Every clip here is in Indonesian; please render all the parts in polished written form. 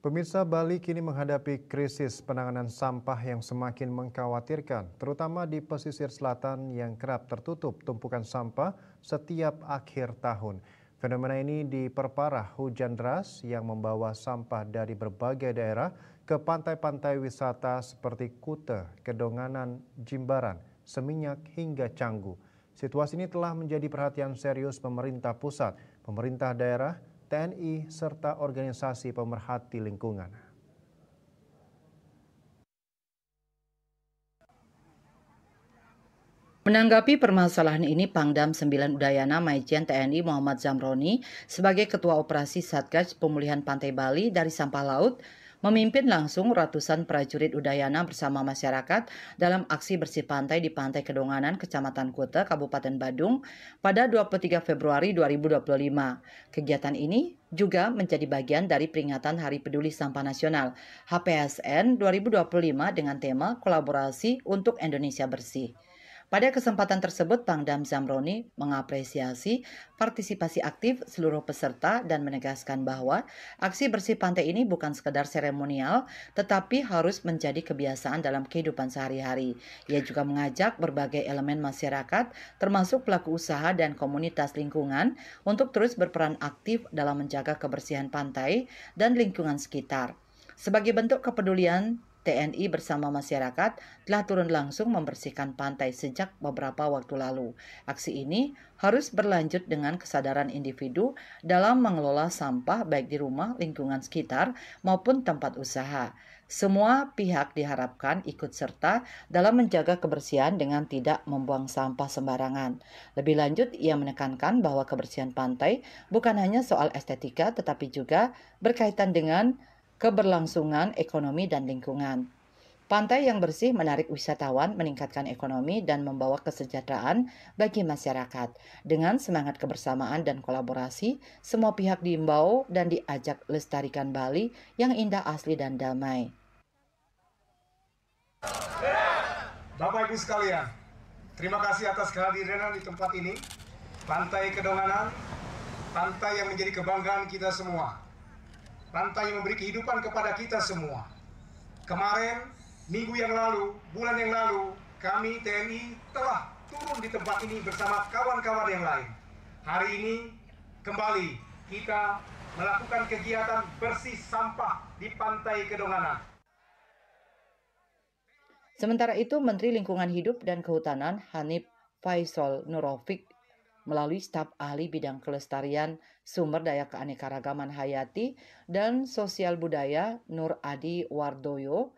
Pemirsa, Bali kini menghadapi krisis penanganan sampah yang semakin mengkhawatirkan, terutama di pesisir selatan yang kerap tertutup tumpukan sampah setiap akhir tahun. Fenomena ini diperparah hujan deras yang membawa sampah dari berbagai daerah ke pantai-pantai wisata seperti Kuta, Kedonganan, Jimbaran, Seminyak, hingga Canggu. Situasi ini telah menjadi perhatian serius pemerintah pusat, pemerintah daerah, TNI, serta organisasi pemerhati lingkungan. Menanggapi permasalahan ini, Pangdam 9 Udayana Majen TNI Muhammad Zamroni sebagai Ketua Operasi Satgas Pemulihan Pantai Bali dari Sampah Laut memimpin langsung ratusan prajurit Udayana bersama masyarakat dalam aksi bersih pantai di Pantai Kedonganan, Kecamatan Kuta, Kabupaten Badung pada 23 Februari 2025. Kegiatan ini juga menjadi bagian dari peringatan Hari Peduli Sampah Nasional HPSN 2025 dengan tema Kolaborasi untuk Indonesia Bersih. Pada kesempatan tersebut, Pangdam Zamroni mengapresiasi partisipasi aktif seluruh peserta dan menegaskan bahwa aksi bersih pantai ini bukan sekedar seremonial, tetapi harus menjadi kebiasaan dalam kehidupan sehari-hari. Ia juga mengajak berbagai elemen masyarakat, termasuk pelaku usaha dan komunitas lingkungan, untuk terus berperan aktif dalam menjaga kebersihan pantai dan lingkungan sekitar. Sebagai bentuk kepedulian, TNI bersama masyarakat telah turun langsung membersihkan pantai sejak beberapa waktu lalu. Aksi ini harus berlanjut dengan kesadaran individu dalam mengelola sampah baik di rumah, lingkungan sekitar, maupun tempat usaha. Semua pihak diharapkan ikut serta dalam menjaga kebersihan dengan tidak membuang sampah sembarangan. Lebih lanjut, ia menekankan bahwa kebersihan pantai bukan hanya soal estetika, tetapi juga berkaitan dengan keberlangsungan ekonomi dan lingkungan. Pantai yang bersih menarik wisatawan, meningkatkan ekonomi, dan membawa kesejahteraan bagi masyarakat. Dengan semangat kebersamaan dan kolaborasi, semua pihak diimbau dan diajak lestarikan Bali yang indah, asli, dan damai. Bapak Ibu sekalian, terima kasih atas kehadiran di tempat ini. Pantai Kedonganan, pantai yang menjadi kebanggaan kita semua. Pantai yang memberi kehidupan kepada kita semua. Kemarin, minggu yang lalu, bulan yang lalu, kami TNI telah turun di tempat ini bersama kawan-kawan yang lain. Hari ini, kembali kita melakukan kegiatan bersih sampah di Pantai Kedonganan. Sementara itu, Menteri Lingkungan Hidup dan Kehutanan Hanif Faisal Nurofik melalui staf ahli bidang kelestarian sumber daya keanekaragaman hayati dan sosial budaya Nur Adi Wardoyo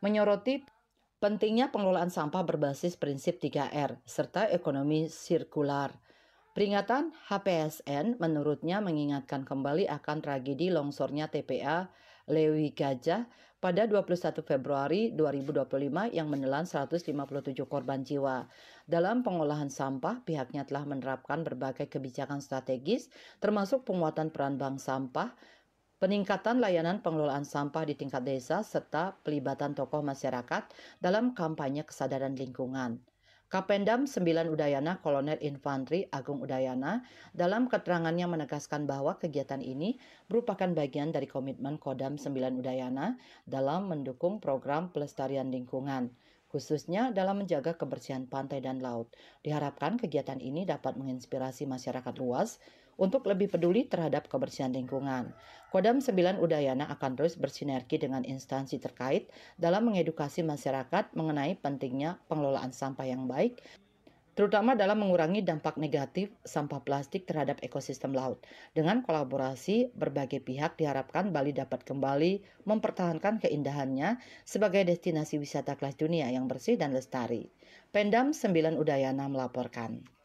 menyoroti pentingnya pengelolaan sampah berbasis prinsip 3R serta ekonomi sirkular. Peringatan HPSN menurutnya mengingatkan kembali akan tragedi longsornya TPA Lewi Gajah pada 21 Februari 2025 yang menelan 157 korban jiwa. Dalam pengolahan sampah, pihaknya telah menerapkan berbagai kebijakan strategis, termasuk penguatan peran bank sampah, peningkatan layanan pengelolaan sampah di tingkat desa, serta pelibatan tokoh masyarakat dalam kampanye kesadaran lingkungan. Kapendam 9 Udayana Kolonel Infantri Agung Udayana dalam keterangannya menegaskan bahwa kegiatan ini merupakan bagian dari komitmen Kodam 9 Udayana dalam mendukung program pelestarian lingkungan, khususnya dalam menjaga kebersihan pantai dan laut. Diharapkan kegiatan ini dapat menginspirasi masyarakat luas untuk lebih peduli terhadap kebersihan lingkungan. Kodam 9 Udayana akan terus bersinergi dengan instansi terkait dalam mengedukasi masyarakat mengenai pentingnya pengelolaan sampah yang baik, terutama dalam mengurangi dampak negatif sampah plastik terhadap ekosistem laut. Dengan kolaborasi berbagai pihak, diharapkan Bali dapat kembali mempertahankan keindahannya sebagai destinasi wisata kelas dunia yang bersih dan lestari. Pendam 9 Udayana melaporkan.